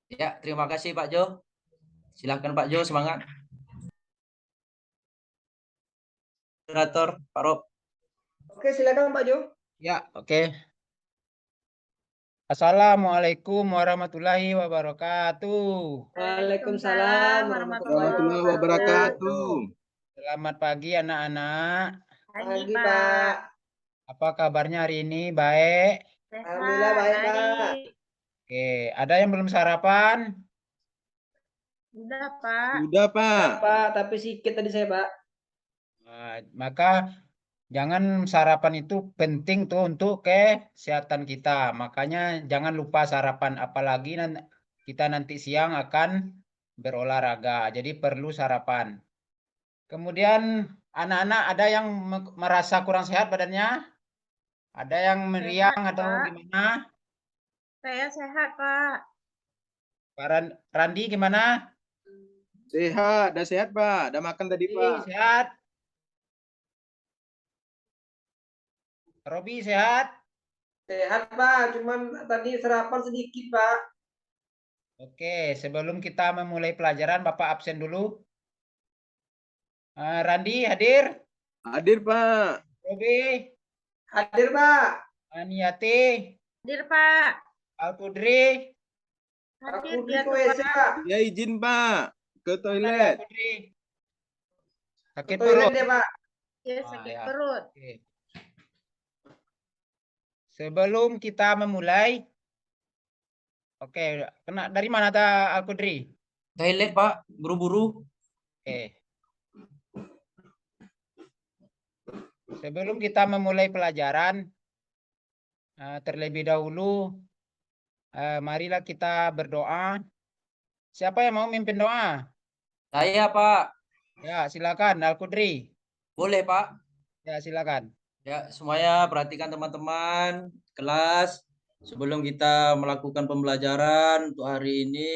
Ya, terima kasih Pak Jo. Silakan Pak Jo, semangat. Moderator, Pak Rob. Oke, silakan Pak Jo. Ya, oke. Assalamualaikum warahmatullahi wabarakatuh. Waalaikumsalam warahmatullahi Warahmatullahi wabarakatuh. wabarakatuh. Selamat pagi anak-anak. Pagi, Pak. Apa kabarnya hari ini? Baik? Alhamdulillah baik, Pak. Oke, ada yang belum sarapan? Udah, Pak. Sudah, Pak. Pak, tapi sedikit tadi saya, Pak. Maka jangan sarapan itu penting tuh untuk kesehatan kita. Makanya jangan lupa sarapan, apalagi kita nanti siang akan berolahraga. Jadi perlu sarapan. Kemudian anak-anak ada yang merasa kurang sehat badannya? Ada yang meriang Sehat, atau Pak. gimana? Saya sehat, Pak. Pak Randi gimana? Sehat, dah sehat, Pak. Dah makan tadi, Pak. Sehat. Robi sehat? Sehat, Pak. Cuman tadi sarapan sedikit, Pak. Oke, sebelum kita memulai pelajaran, Bapak absen dulu. Randi hadir? Hadir, Pak. Robi? Hadir, Pak. Aniati? Hadir, Pak. Alkudri? Hadir Aku dia ke tuh, WC, Pak. Pak. Ya izin, Pak. Ke Mana toilet. Alkudri? Sakit Ke toilet perut? deh, Pak. Dia sakit Ya. perut. Oke. Sebelum kita memulai, oke, kena dari mana Alkudri? Toilet Pak, buru-buru. Oke. Sebelum kita memulai pelajaran, terlebih dahulu, marilah kita berdoa. Siapa yang mau mimpin doa? Saya Pak. Ya, silakan Alkudri. Boleh Pak. Ya, silakan. Ya, semuanya perhatikan teman-teman kelas. Sebelum kita melakukan pembelajaran untuk hari ini,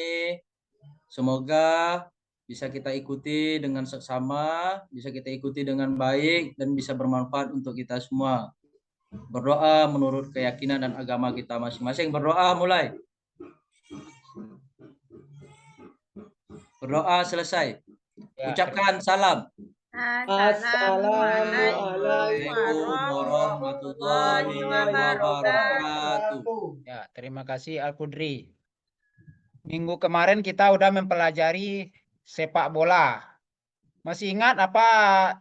semoga bisa kita ikuti dengan seksama, bisa kita ikuti dengan baik, dan bisa bermanfaat untuk kita semua. Berdoa menurut keyakinan dan agama kita masing-masing. Berdoa mulai. Berdoa selesai. Ya, Ucapkan salam. Assalamualaikum warahmatullahi wabarakatuh. Ya, terima kasih Alkudri. Minggu kemarin kita udah mempelajari sepak bola. Masih ingat apa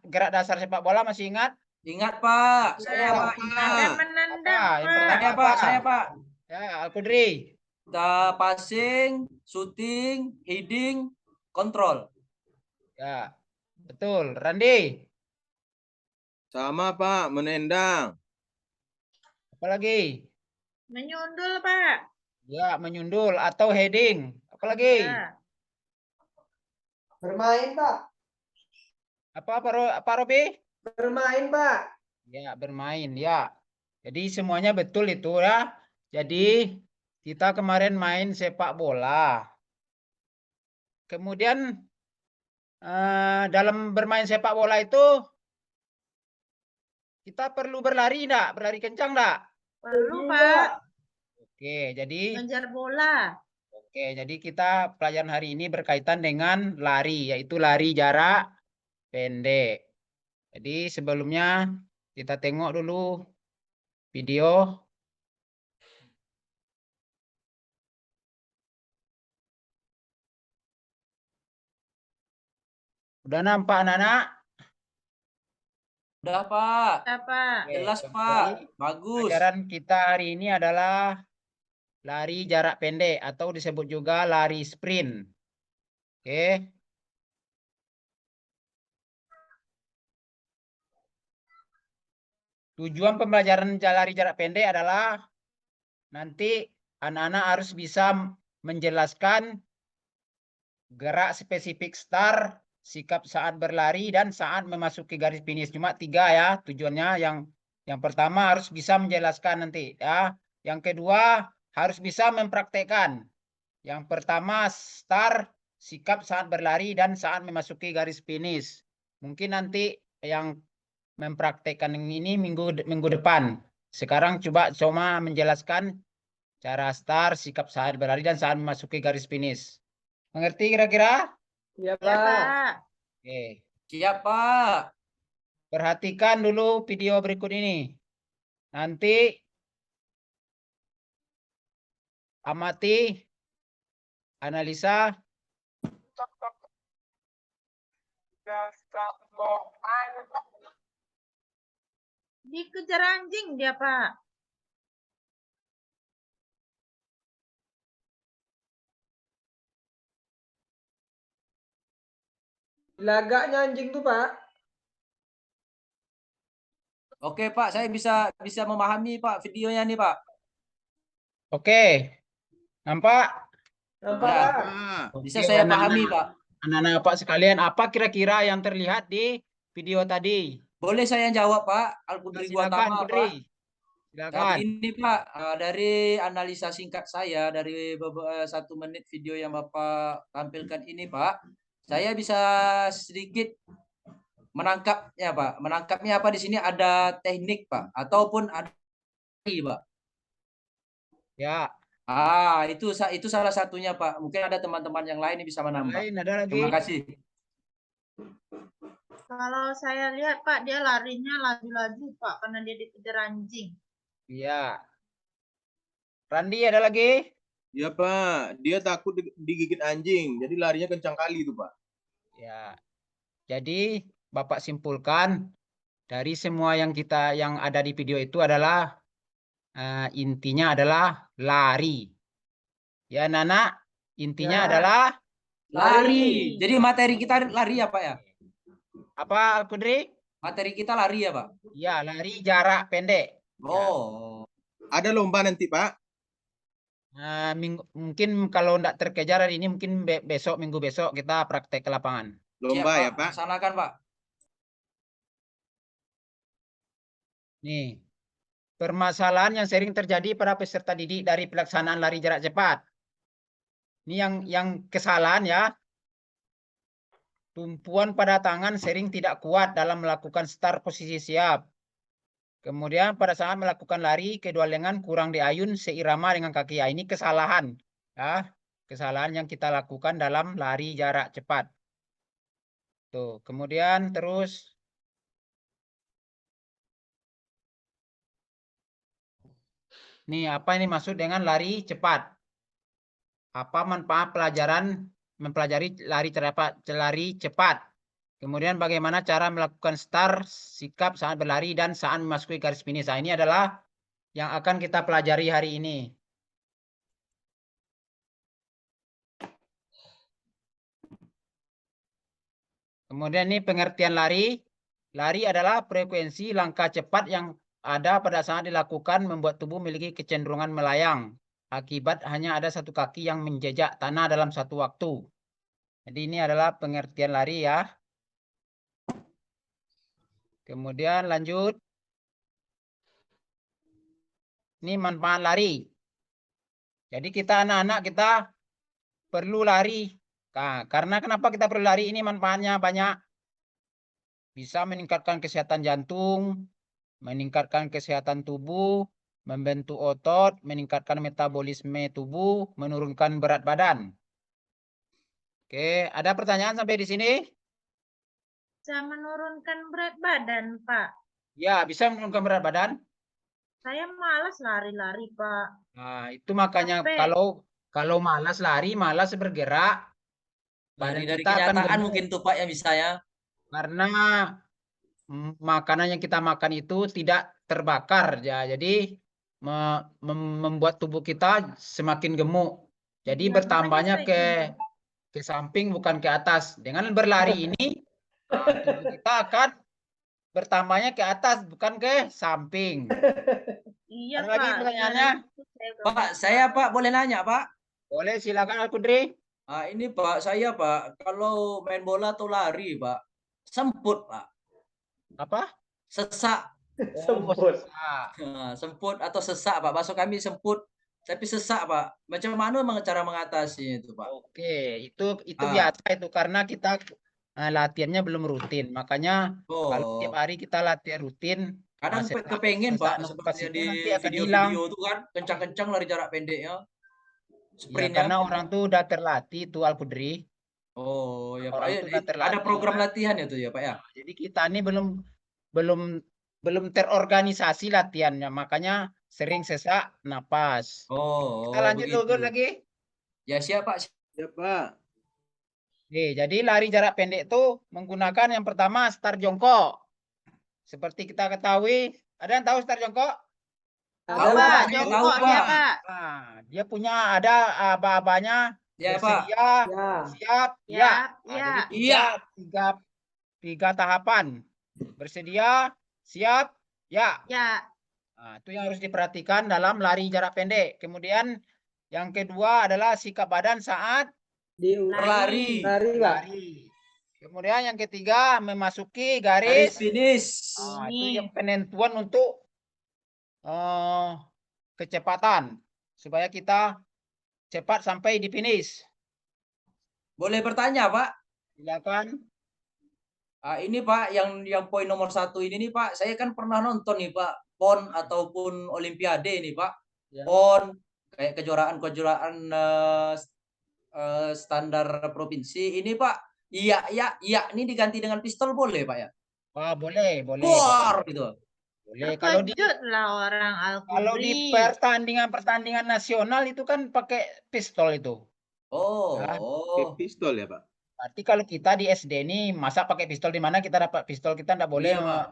gerak dasar sepak bola? Masih ingat? Ingat Pak. Saya Pak Ada ingat. menendang, Apa? Yang pertama Saya Pak, apa? saya Pak. Ya, Alkudri. Kita passing, shooting, heading, kontrol. Ya, betul. Randi, Sama, Pak. Menendang. apa lagi? Menyundul, Pak. Ya, menyundul atau heading. Apa lagi? Ya. Bermain, Pak. Apa Robi? Bermain, Pak. Ya, bermain ya. Jadi semuanya betul itu ya. Jadi kita kemarin main sepak bola. Kemudian dalam bermain sepak bola itu kita perlu berlari enggak? Berlari kencang enggak? Perlu, Pak. Oke, jadi Ngejar bola. oke, jadi kita pelajaran hari ini berkaitan dengan lari, yaitu lari jarak pendek. Jadi sebelumnya kita tengok dulu video. Udah nampak anak-anak? Udah Pak. Ya, Pak. Jelas Oke, Pak. jadi Bagus. pelajaran kita hari ini adalah lari jarak pendek atau disebut juga lari sprint. Oke. Tujuan pembelajaran lari jarak pendek adalah nanti anak-anak harus bisa menjelaskan gerak spesifik start, sikap saat berlari, dan saat memasuki garis finish. Cuma 3 ya tujuannya. Yang pertama harus bisa menjelaskan nanti ya. Yang kedua harus bisa mempraktekkan. Yang pertama start, sikap saat berlari, dan saat memasuki garis finish. Mungkin nanti yang mempraktekkan ini minggu depan. Sekarang coba menjelaskan cara start, sikap saat berlari, dan saat memasuki garis finish. Mengerti kira-kira? Iya, Ya, Pak. Pak. Oke. Siap, Pak. Perhatikan dulu video berikut ini. Nanti amati, analisa. Dikejar anjing dia, Pak. Lagaknya anjing tuh, Pak. Oke, Pak, saya bisa memahami, Pak, videonya nih, Pak. Oke. Nampak? Nampak, Ya. Pak? Bisa Oke, saya pahami, Pak. Anak-anak Pak sekalian, apa kira-kira yang terlihat di video tadi? Boleh saya jawab, Pak? Nah, Al-Qudri silakan, Guatama, Pak. Kudri. Jadi Silakan. ini Pak, dari analisa singkat saya dari 1 menit video yang Bapak tampilkan ini Pak, saya bisa sedikit menangkapnya Pak. Menangkapnya apa di sini ada teknik Pak, ataupun ada Pak. Ya, Itu salah satunya Pak. Mungkin ada teman-teman yang lain yang bisa menambah. lain ada lagi. Terima kasih. Kalau saya lihat, Pak, dia larinya laju-laju, Pak, karena dia dikejar anjing. Iya. Randi ada lagi? Ya Pak, dia takut digigit anjing, jadi larinya kencang kali itu Pak. Ya. Jadi Bapak simpulkan dari semua yang ada di video itu adalah intinya adalah lari. Ya, Nana, intinya Ya. adalah Lari. Jadi materi kita lari ya Pak ya? apa, Kudri? Materi kita lari ya Pak? Ya, lari jarak pendek. Oh. Ada lomba nanti Pak. Mungkin kalau tidak terkejar hari ini, mungkin minggu besok kita praktek ke lapangan. Lomba Siap, ya Pak. Laksanakan Pak. Nih, permasalahan yang sering terjadi pada peserta didik dari pelaksanaan lari jarak cepat. Ini yang kesalahan ya. Tumpuan pada tangan sering tidak kuat dalam melakukan start posisi siap. Kemudian pada saat melakukan lari, kedua lengan kurang diayun seirama dengan kaki. Ini kesalahan. Ya. Kesalahan yang kita lakukan dalam lari jarak cepat. Tuh, kemudian terus nih, apa ini maksud dengan lari cepat? Apa manfaat mempelajari lari cepat? Kemudian bagaimana cara melakukan start, sikap saat berlari, dan saat memasuki garis finish. Nah, ini adalah yang akan kita pelajari hari ini. Kemudian ini pengertian lari. Lari adalah frekuensi langkah cepat yang ada pada saat dilakukan membuat tubuh memiliki kecenderungan melayang. Akibat hanya ada satu kaki yang menjejak tanah dalam satu waktu. Jadi ini adalah pengertian lari ya. Kemudian lanjut. Ini manfaat lari. Jadi kita anak-anak kita perlu lari. Nah, karena kenapa kita perlu lari? Ini manfaatnya banyak. Bisa meningkatkan kesehatan jantung, meningkatkan kesehatan tubuh, membentuk otot, meningkatkan metabolisme tubuh, menurunkan berat badan. Oke, ada pertanyaan sampai di sini? Bisa menurunkan berat badan, Pak. Ya, bisa menurunkan berat badan. Saya malas lari-lari, Pak. Nah, itu makanya Capek. kalau malas lari, malas bergerak, Lari badan dari kita akan kenyataan gemuk. mungkin tuh Pak yang bisa ya. Karena makanan yang kita makan itu tidak terbakar ya, jadi membuat tubuh kita semakin gemuk. Jadi Iya, bertambahnya makanya saya ke samping bukan ke atas. Dengan berlari ini tubuh kita akan bertambahnya ke atas bukan ke samping. Iya, Ada lagi Pak. pertanyaannya? Pak, saya Pak boleh nanya Pak? Boleh, silakan Al-Kudri. Ini Pak, saya Pak, kalau main bola atau lari Pak, semput Pak, Apa? sesak. Semput. Semput atau sesak Pak, masuk kami semput, tapi sesak Pak. Macam mana cara mengatasi itu Pak? Oke, itu biasa itu karena kita latihannya belum rutin. Makanya kalau tiap Oh, hari kita latihan rutin, Kadang sesak- kepengen sesak Pak nafas sebenarnya itu di nanti akan hilang. video-video itu kan kencang-kencang lari jarak pendeknya, Ya, sprintnya. karena orang tuh udah terlatih tuh Al-Qudri. Oh ya Pak, Orang tuh udah ada terlatih. program latihan ya tuh ya Pak ya. Jadi kita ini belum belum terorganisasi latihannya, makanya sering sesak napas. Kita Oh lanjut dulu begitu. lagi. Ya siap Pak. Ya Pak. Oke, jadi lari jarak pendek itu menggunakan yang pertama start jongkok. Seperti kita ketahui, ada yang tahu start jongkok? Tahu Pak, Pak, saya tahu jongkoknya, Pak. Pak. Nah, dia punya ada aba-abanya Ya Pak. bersedia, Ya. siap, ya. Ya, Nah, ya. jadi Iya. tiga tahapan. Bersedia, siap, ya. Ya, Nah, itu yang harus diperhatikan dalam lari jarak pendek. Kemudian yang kedua adalah sikap badan saat Berlari. Lari, Pak. lari. Kemudian yang ketiga memasuki Garis garis. finish. Nah, ini. itu yang penentuan untuk kecepatan supaya kita cepat sampai di finish. Boleh bertanya Pak? Silakan. Ini Pak, yang poin nomor 1 ini nih Pak, saya kan pernah nonton nih Pak, PON ataupun Olimpiade nih Pak, Ya. PON kayak kejuaraan standar provinsi ini Pak, iya ini diganti dengan pistol boleh Pak ya? Wah, boleh. Bor gitu. Boleh. Kalau Terkejut lah orang di Al-Qudri. pertandingan nasional itu kan pakai pistol itu. Pakai Oh, pistol ya Pak. Berarti kalau kita di SD ini masa pakai pistol, di mana kita dapat pistol, kita tidak boleh Iya, Pak.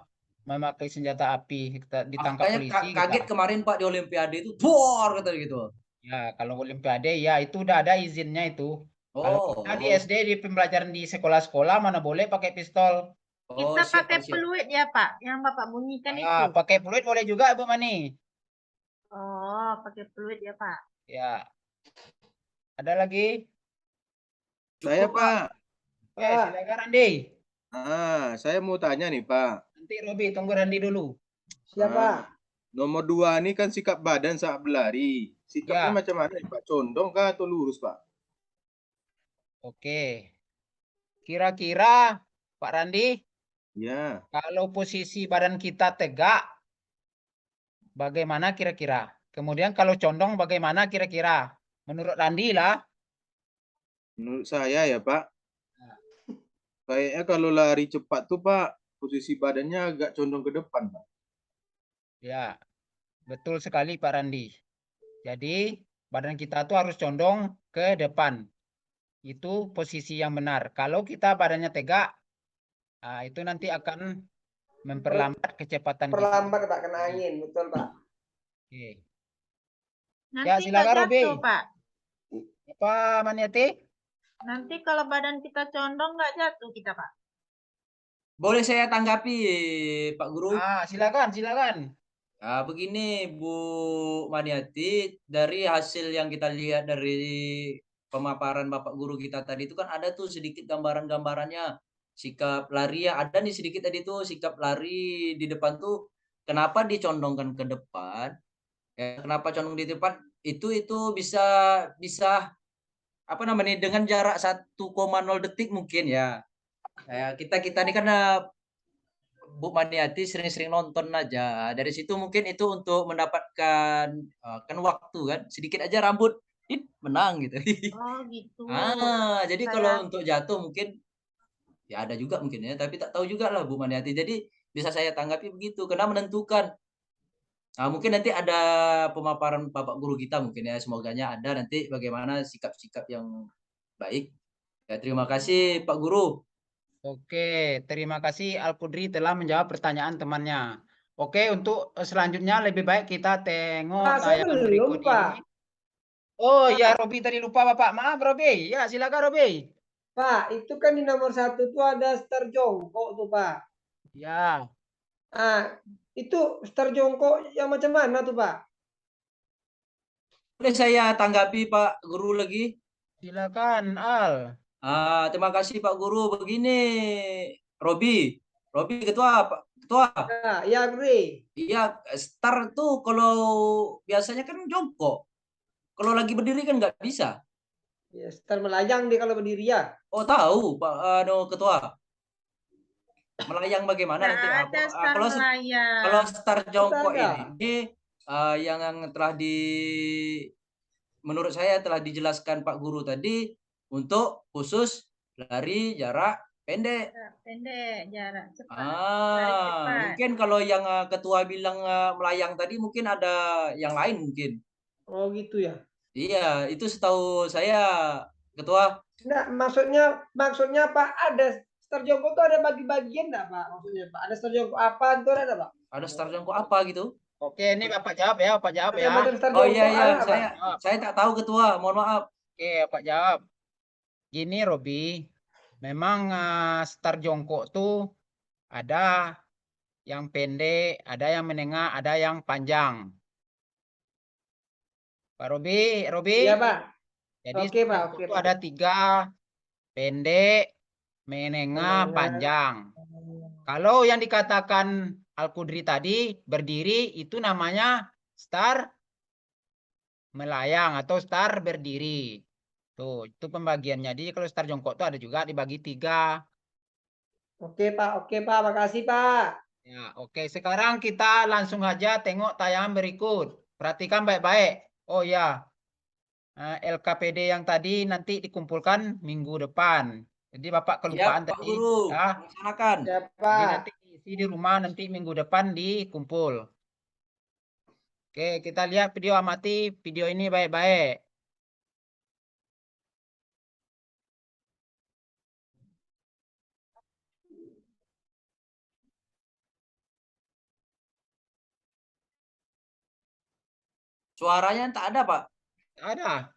memakai senjata api, kita ditangkap Makanya polisi. kaget kita. kemarin Pak di Olimpiade itu bor kata gitu. Ya, kalau Olimpiade ya itu udah ada izinnya itu. Kalau kita di Oh, SD di pembelajaran di sekolah-sekolah mana boleh pakai pistol. Kita siap, pakai Pak, siap. peluit ya, Pak, yang Bapak bunyikan itu. Pakai peluit boleh juga, Bu Mani. Oh, pakai peluit ya, Pak. Ya. Ada lagi? Saya Cukup, Pak. Oke, silakan Randi. Saya mau tanya nih Pak. Nanti Robi, tunggu Randi dulu. Siapa? Nomor 2 ini kan sikap badan saat berlari. Sikapnya Ya. macam mana nih Pak? Condong kah atau lurus Pak? Oke. Kira-kira Pak Randi, Ya. kalau posisi badan kita tegak, bagaimana kira-kira? Kemudian kalau condong bagaimana kira-kira? Menurut Randi lah. Menurut saya ya Pak. Kayaknya kalau lari cepat tuh Pak, posisi badannya agak condong ke depan Pak. Ya, betul sekali Pak Randi. Jadi badan kita tuh harus condong ke depan. Itu posisi yang benar. Kalau kita badannya tegak, itu nanti akan memperlambat kecepatan kita. Perlambat Pak, kena angin, betul Pak. Oke. Nanti silakan, nggak Robi. jatuh, Pak. Apa Maniati? Nanti kalau badan kita condong nggak jatuh kita, Pak. boleh saya tanggapi Pak Guru? Silakan. Begini Bu Maniati, dari hasil yang kita lihat dari pemaparan Bapak Guru kita tadi itu kan ada tuh sedikit gambaran-gambarannya. Sikap lari ya, ada nih sedikit tadi tuh sikap lari di depan tuh kenapa dicondongkan ke depan? Ya, kenapa condong di depan? Itu bisa apa namanya dengan jarak 1,0 detik mungkin ya. Kita ini kan Bu Maniati sering-sering nonton aja. Dari situ mungkin itu untuk mendapatkan kan waktu kan sedikit aja rambut menang gitu. Oh, gitu. Jadi Saya- kalau untuk jatuh mungkin ya ada juga mungkin ya, tapi tak tahu juga lah Bu Maniati. Jadi bisa saya tanggapi begitu karena menentukan. Mungkin nanti ada pemaparan Bapak Guru kita mungkin ya, semoganya ada nanti bagaimana sikap-sikap yang baik. Ya, terima kasih Pak Guru. Oke, terima kasih Al-Qudri telah menjawab pertanyaan temannya. Oke, untuk selanjutnya lebih baik kita tengok Saya tayangan belum, berikut Pak. ini. Oh ya, Robi tadi lupa Bapak. Maaf Robi. Ya, silakan Robi. Pak, itu kan di nomor 1 tuh ada start jongkok tuh Pak. Ya, Itu start jongkok yang macam mana tuh Pak? Boleh saya tanggapi Pak Guru lagi? silakan Al. Terima kasih Pak Guru. Begini, Robi ketua Pak Ketua. Ya, Gri. Iya, start tuh kalau biasanya kan jongkok. Kalau lagi berdiri kan nggak bisa. Ya, start melayang dia kalau berdiri ya. Oh tahu Pak Ketua. Melayang bagaimana Nggak nanti? ada star Kalau melayang. star jongkok ada. ini yang telah menurut saya telah dijelaskan Pak Guru tadi untuk khusus lari jarak pendek. Jarak pendek, jarak cepat. Lari cepat. Mungkin kalau yang ketua bilang melayang tadi mungkin ada yang lain mungkin. Oh gitu ya. Iya, itu setahu saya ketua. Enggak, maksudnya Pak, ada star jongkok tuh ada bagi-bagian enggak Pak? Maksudnya Pak, ada star jongkok apa itu ada Pak? Ada star jongkok apa gitu? Oke, ini Bapak jawab ya, Bapak jawab ya. Macam-macam star Oh jongkok iya iya, ada nggak, Pak? saya tak tahu ketua, mohon maaf. Oke, Bapak jawab. Gini Robi, memang star jongkok tuh ada yang pendek, ada yang menengah, ada yang panjang. Pak Robi, Iya Pak. jadi Oke Pak, jongkok oke itu Pak. ada 3, pendek, menengah, Menengah. panjang. Kalau yang dikatakan Al-Qudri tadi berdiri itu namanya star melayang atau star berdiri. Tuh, itu pembagiannya. Jadi kalau star jongkok itu ada juga dibagi 3. Oke Pak, makasih Pak. Ya, oke. Sekarang kita langsung aja tengok tayangan berikut. Perhatikan baik-baik. Oh ya, LKPD yang tadi nanti dikumpulkan minggu depan. Jadi Bapak kelupaan Siap Pak tadi. Guru, Ya. laksanakan. Ya Jadi Pak. nanti isi di rumah nanti minggu depan dikumpul. Oke, kita lihat video amati video ini baik-baik. Suaranya tak ada Pak. Ada.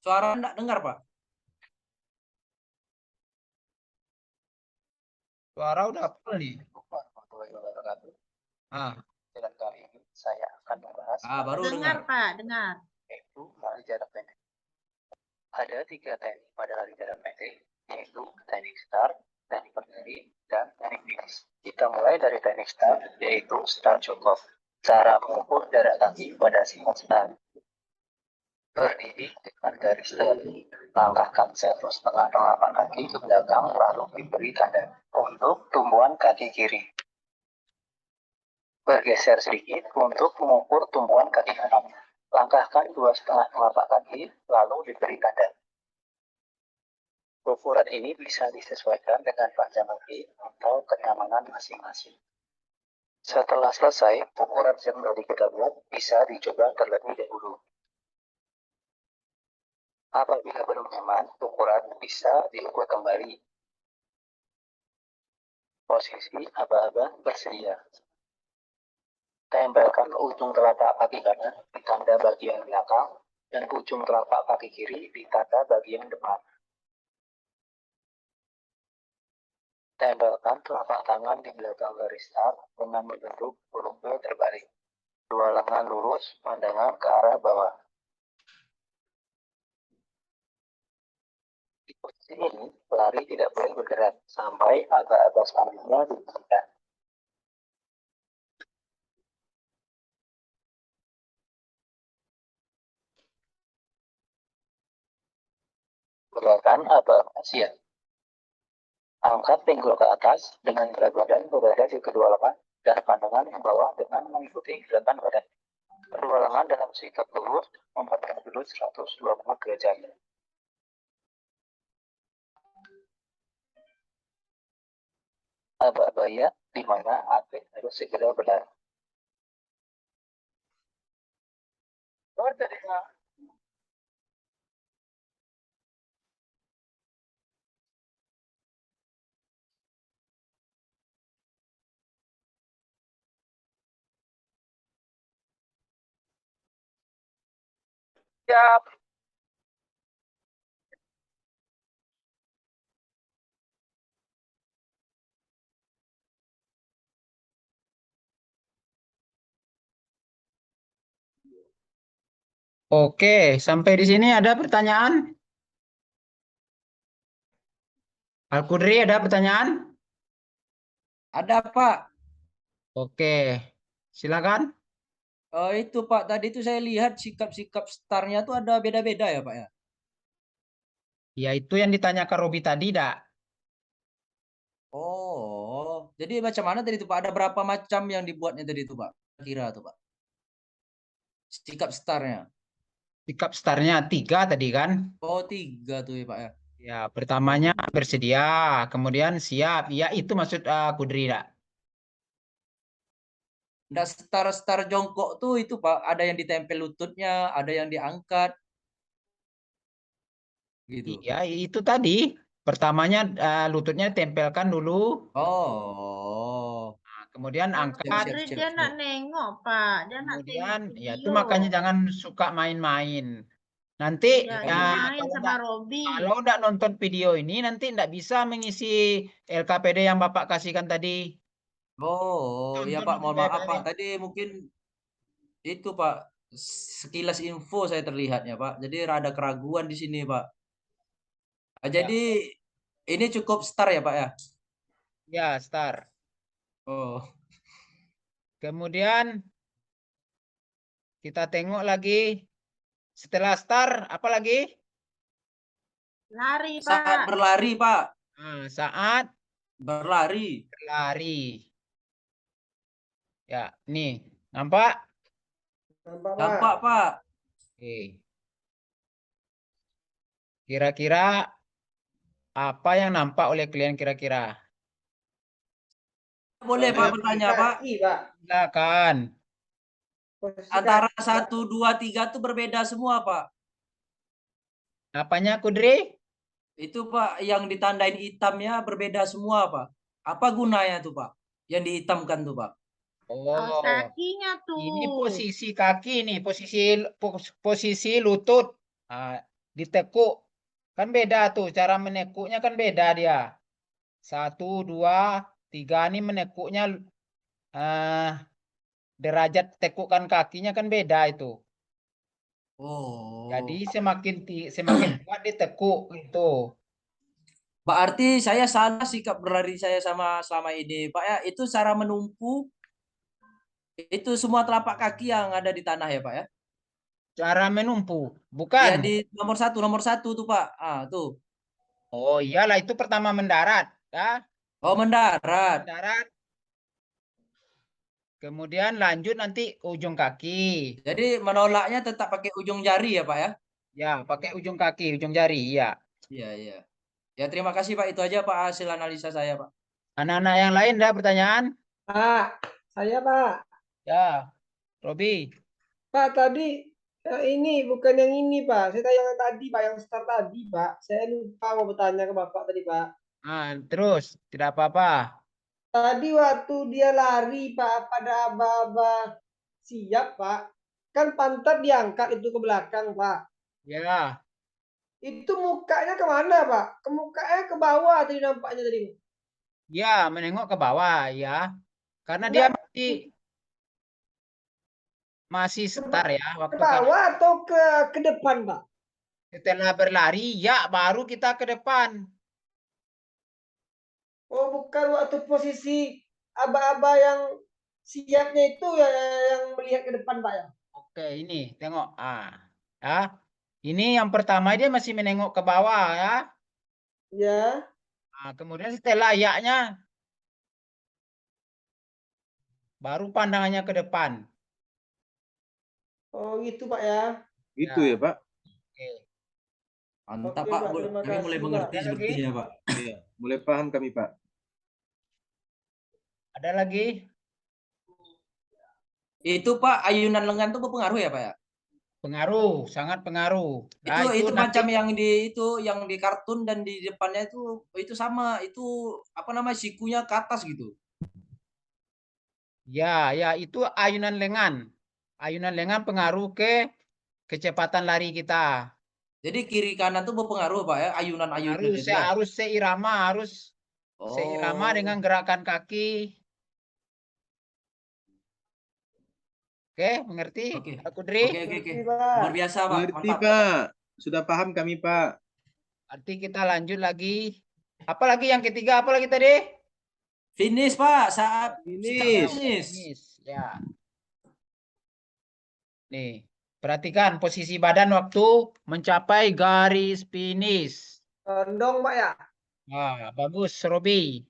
Suara enggak dengar Pak. Suara udah full nih. Ah, Dan kali ini saya akan membahas Baru Dengar dengar. Pak, dengar. yaitu lari jarak pendek. Ada 3 teknik pada lari jarak pendek, yaitu teknik start, teknik berdiri, dan teknik finish. Kita mulai dari teknik start, yaitu start jongkok. Cara mengukur jarak kaki pada siklus start. Berdiri dengan garis lurus, langkahkan 1,5 telapak kaki ke belakang lalu diberi tanda untuk tumbuhan kaki kiri. Bergeser sedikit untuk mengukur tumbuhan kaki kanan. Langkahkan 2,5 telapak kaki lalu diberi tanda. Ukuran ini bisa disesuaikan dengan panjang kaki atau kenyamanan masing-masing. Setelah selesai, ukuran yang tadi kita buat bisa dicoba terlebih dahulu. Apabila belum nyaman, ukuran bisa diukur kembali. Posisi aba-aba bersedia. Tempelkan ujung telapak kaki kanan di tanda bagian belakang dan ujung telapak kaki kiri di tanda bagian depan. Tempelkan telapak tangan di belakang garis start dengan membentuk volume terbalik. 2 lengan lurus, pandangan ke arah bawah. Di posisi ini, pelari tidak boleh bergerak sampai aba-aba selanjutnya diberikan. Gerakan aba-aba siap. Angkat pinggul ke atas dengan berat badan berada di kedua lengan dan pandangan ke bawah dengan mengikuti gerakan badan. Kedua lengan dalam sikap lurus, memandang sudut 120 derajat. Aba-aba ya, di mana atlet harus segera berlari. Siap. oke, sampai di sini ada pertanyaan? Al-Qudri ada pertanyaan? Ada Pak. Oke, silakan. Itu Pak, tadi itu saya lihat sikap-sikap startnya tuh ada beda-beda ya Pak ya. Ya itu yang ditanyakan Robi tadi, dak. Oh, Jadi macam mana tadi itu Pak? Ada berapa macam yang dibuatnya tadi itu Pak? Kira tuh Pak. Sikap startnya. Sikap startnya 3 tadi kan. Oh 3 tuh ya Pak ya. Ya, pertamanya bersedia, kemudian siap. Ya, itu maksud Kudri, dak. Nggak star jongkok tuh itu Pak. Ada yang ditempel lututnya, ada yang diangkat. Gitu. Iya, itu tadi. Pertamanya lututnya tempelkan dulu, Oh. kemudian Pak angkat. Kudri dia nak nengok Pak, dia nak Kemudian, tengok ya itu video. makanya jangan suka main-main. Nanti Ya, Ya, dia ya. main sama Robi. kalau nggak nonton video ini, nanti nggak bisa mengisi LKPD yang Bapak kasihkan tadi. Oh, ya Tonton Pak, dulu mohon maaf Pak. baik-baik. Tadi mungkin itu Pak, sekilas info saya terlihatnya Pak. Jadi rada keraguan di sini Pak. Jadi ini cukup star ya Pak ya? Ya, start. Oh, Kemudian kita tengok lagi. Setelah start, apa lagi? Lari saat Pak. berlari Pak, Saat berlari. berlari. Ya, nih. Nampak? Nampak, Pak? Nampak Pak. Oke. Kira-kira apa yang nampak oleh kalian kira-kira? Boleh Pak bertanya Pak? Kaki, Pak. Silakan. Posisi Antara kaki, Pak. 1, 2, 3 tuh berbeda semua Pak. Apanya, Kudri? Itu Pak yang ditandain hitamnya berbeda semua Pak. Apa gunanya tuh Pak? Yang dihitamkan tuh Pak? Awas Oh, kakinya tuh. ini posisi kaki nih, posisi lutut. Ditekuk. Kan beda tuh, cara menekuknya kan beda dia. 1, 2, 3 ini menekuknya derajat tekukan kakinya kan beda itu. Oh. Jadi semakin kuat ditekuk itu. Berarti saya salah sikap berlari saya sama selama ini Pak ya. Itu cara menumpu itu semua telapak kaki yang ada di tanah ya Pak ya. Cara menumpu, Ya bukan? di nomor satu tuh Pak. Tuh. Oh iyalah itu pertama mendarat, ya. Oh mendarat. Mendarat. Kemudian lanjut nanti ujung kaki. Jadi menolaknya tetap pakai ujung jari ya Pak ya. Ya, pakai ujung kaki, ujung jari, ya. Iya iya. Ya terima kasih Pak. Itu aja Pak hasil analisa saya Pak. Anak-anak yang lain ada pertanyaan? Pak, saya, Pak. Ya, Robi. Pak, tadi ini bukan yang ini, Pak. Saya tanya yang tadi, Pak, yang start tadi, Pak. Saya lupa mau bertanya ke Bapak tadi, Pak. Terus tidak apa-apa. Tadi waktu dia lari, Pak, pada aba-aba siap, Pak. Kan pantat diangkat itu ke belakang, Pak. Ya, Itu mukanya kemana, Pak? Ke mukanya ke bawah tadi nampaknya tadi. ya menengok ke bawah, ya. Karena dia Enggak, masih setar ya ke waktu bawah atau ke depan, Pak? setelah berlari, ya baru kita ke depan. Oh, bukan waktu posisi aba-aba yang siapnya itu ya yang melihat ke depan, Pak ya. Oke, ini tengok. Ya. Ini yang pertama dia masih menengok ke bawah ya. Ya. Kemudian setelah yaknya baru pandangannya ke depan. Oh, gitu, Pak ya. Gitu ya, Pak. Oke. Mantap Oke, Pak. Pak, terima Kami mulai kasih, mengerti Pak. Ada sepertinya Pak. Iya, mulai paham kami, Pak. Ada lagi? Itu Pak ayunan lengan tuh berpengaruh ya Pak ya? Pengaruh, sangat pengaruh. Nah, Itu nanti macam yang di kartun dan di depannya itu sama. Itu apa namanya sikunya ke atas gitu. ya itu ayunan lengan. Ayunan lengan pengaruh ke kecepatan lari kita. Jadi kiri kanan tuh berpengaruh Pak ya, ayunan-ayunan Harus itu ya. harus seirama Oh. dengan gerakan kaki. Oke, mengerti? Oke. Pak Kudri? Oke. Oke, Pak. Luar biasa Pak. Mengerti, Mantap. Pak. Sudah paham kami, Pak. Nanti kita lanjut lagi. Apalagi yang ketiga, apa lagi tadi? Finish Pak, saat Finish. Finish. Ya. Nih, perhatikan posisi badan waktu mencapai garis finish. Condong, Pak ya. Bagus, Robi.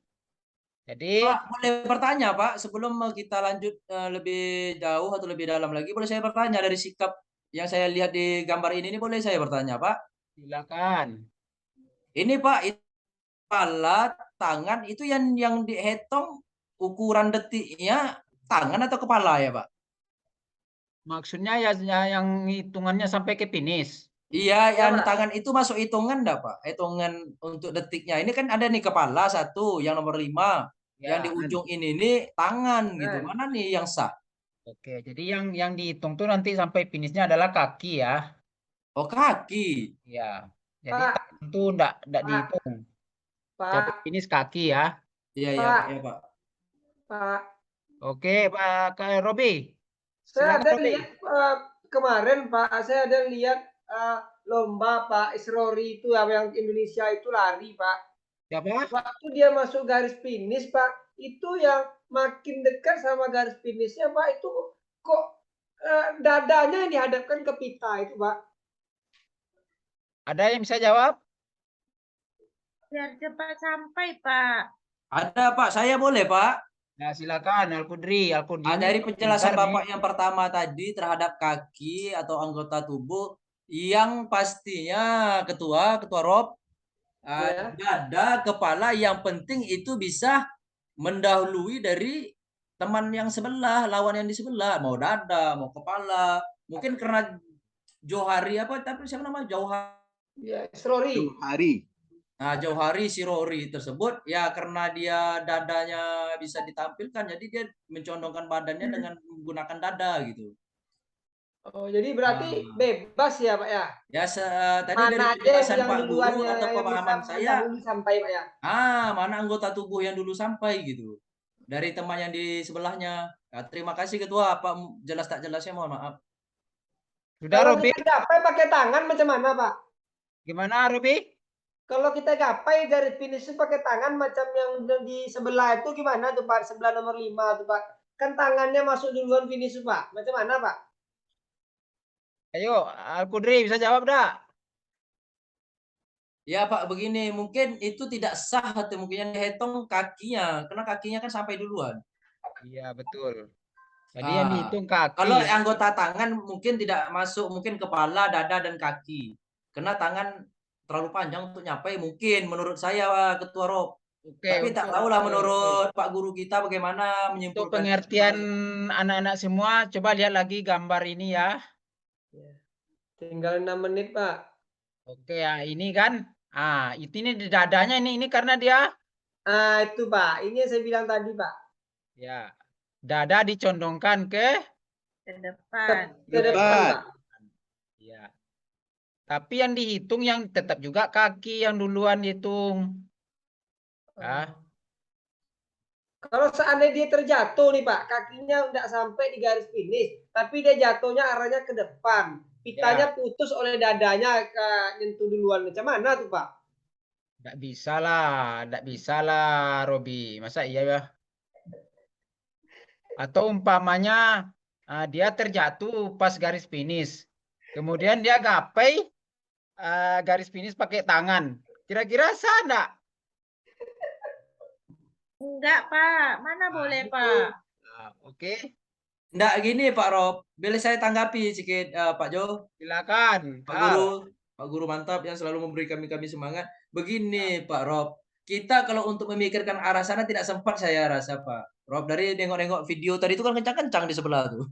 Jadi Pak, boleh bertanya Pak, sebelum kita lanjut lebih jauh atau lebih dalam lagi, boleh saya bertanya dari sikap yang saya lihat di gambar ini boleh saya bertanya Pak? silakan. Ini Pak, itu kepala, tangan itu yang dihitung ukuran detiknya tangan atau kepala ya Pak? Maksudnya ya yang hitungannya sampai ke finish. Iya, Ya, yang Pak. tangan itu masuk hitungan enggak Pak? Hitungan untuk detiknya. Ini kan ada nih kepala satu, yang nomor 5. Yang di Ya. ujung ini nih tangan gitu. Kan. Mana nih yang sah? Oke, jadi yang dihitung tuh nanti sampai finishnya adalah kaki ya. Oh, kaki. Ya. Jadi Pak, tangan tuh enggak Pak, dihitung. Sampai Pak, finish kaki ya. Iya, iya Pak, Pak, ya Pak. Pak. Oke, Pak Robi. Saya Silakan ada Robi. lihat kemarin Pak, saya ada lihat lomba Pak Isrori itu yang Indonesia itu lari Pak. Siapa? Waktu dia masuk garis finish Pak, itu yang makin dekat sama garis finishnya Pak itu kok dadanya yang dihadapkan ke pita itu Pak. Ada yang bisa jawab? Biar cepat sampai, Pak. Ada Pak, saya boleh Pak. Nah, silakan Al-Qudri. Al-Qudri ini Dari penjelasan pintar nih. Bapak yang pertama tadi terhadap kaki atau anggota tubuh yang pastinya ketua Rob, Ya. dada, kepala yang penting itu bisa mendahului dari teman yang sebelah, lawan yang di sebelah, mau dada, mau kepala. Mungkin karena Johari apa tapi siapa nama Jauhari. Ya, Isrori. Hari. Nah, Jauhari Sirori tersebut ya karena dia dadanya bisa ditampilkan jadi dia mencondongkan badannya dengan menggunakan dada gitu. Oh, jadi berarti Nah, bebas ya Pak ya? ya tadi dari Mana aja penjelasan yang Pak duluan Guru atau yang bisa pemahaman saya, mendahului sampai Pak ya? mana anggota tubuh yang dulu sampai gitu. Dari teman yang di sebelahnya. Nah, terima kasih Ketua, Pak jelas tak jelasnya mohon maaf. Sudah Kalau Robi? kita gapai pakai tangan macam mana Pak? Gimana Robi? Kalau kita gapai garis finish itu pakai tangan macam yang di sebelah itu gimana tuh Pak? Sebelah nomor 5 tuh Pak. Kan tangannya masuk duluan finish Pak. Macam mana Pak? Ayo, Al-Qudri bisa jawab dah? Ya Pak, begini mungkin itu tidak sah atau mungkin yang dihitung kakinya, karena kakinya kan sampai duluan. Iya, betul. Jadi yang Ah, dihitung kaki kalau ya. anggota tangan mungkin tidak masuk, mungkin kepala, dada, dan kaki. Karena tangan terlalu panjang untuk nyampai mungkin menurut saya Ketua Rob. Oke, Tapi tak tahulah menurut Pak Guru kita bagaimana untuk menyimpulkan. pengertian anak-anak semua, coba lihat lagi gambar ini ya. Tinggal 6 menit Pak. Oke ya, ini kan. Ini di dadanya ini karena dia Itu Pak. Ini yang saya bilang tadi Pak. ya dada dicondongkan ke Ke depan. Ke depan Pak. ya. Tapi yang dihitung yang tetap juga kaki yang duluan dihitung. Ya. Kalau seandainya dia terjatuh nih Pak, kakinya nggak sampai di garis finish, tapi dia jatuhnya arahnya ke depan. Pitanya putus oleh dadanya ke nyentuh duluan. Macam mana tuh Pak? Nggak bisa lah Robi. Masa iya ya? Atau umpamanya dia terjatuh pas garis finish. Kemudian dia gapai garis finish pakai tangan. Kira-kira sah enggak? Enggak, Pak. Mana boleh, Pak? Oke, Enggak gini Pak Rob, boleh saya tanggapi sedikit Pak Jo, silakan. Pak Guru mantap yang selalu memberi kami semangat. Begini Pak Rob, kita kalau untuk memikirkan arah sana tidak sempat saya rasa Pak Rob, dari nengok-nengok video tadi itu kan kencang-kencang di sebelah tuh.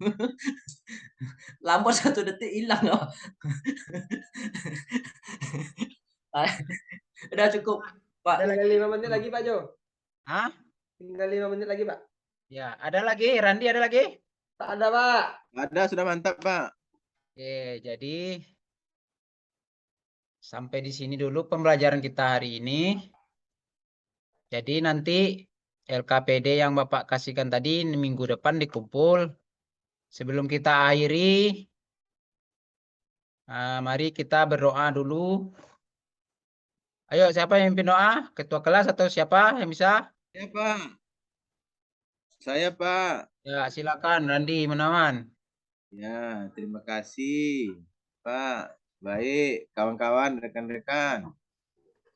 Lambat 1 detik hilang. Udah cukup Pak. Tinggal 5 menit lagi Pak Jo. Hah? Tinggal 5 menit lagi Pak. Ya, ada lagi, Randi ada lagi? Tak ada Pak. Ada, sudah mantap Pak. Oke, jadi sampai di sini dulu pembelajaran kita hari ini. Jadi nanti LKPD yang Bapak kasihkan tadi minggu depan dikumpul. Sebelum kita akhiri, mari kita berdoa dulu. Ayo, siapa yang pimpin doa? Ketua kelas atau siapa yang bisa? Ya Pak. Saya Pak. Ya, silakan Randi Menawan. Ya, terima kasih Pak. Baik, kawan-kawan, rekan-rekan.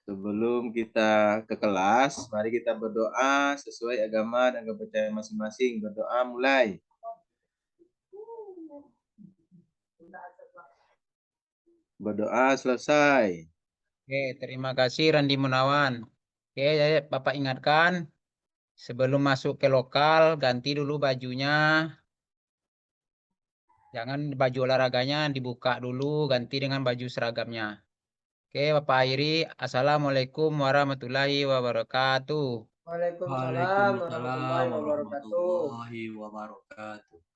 Sebelum kita ke kelas, mari kita berdoa sesuai agama dan kepercayaan masing-masing. Berdoa mulai. Berdoa selesai. Oke, terima kasih Randi Munawan. Oke, ya, Bapak ingatkan sebelum masuk ke lokal ganti dulu bajunya. Jangan baju olahraganya dibuka dulu, ganti dengan baju seragamnya. Oke, Bapak akhiri. Assalamualaikum warahmatullahi wabarakatuh. Waalaikumsalam Waalaikumsalam warahmatullahi wabarakatuh. warahmatullahi wabarakatuh.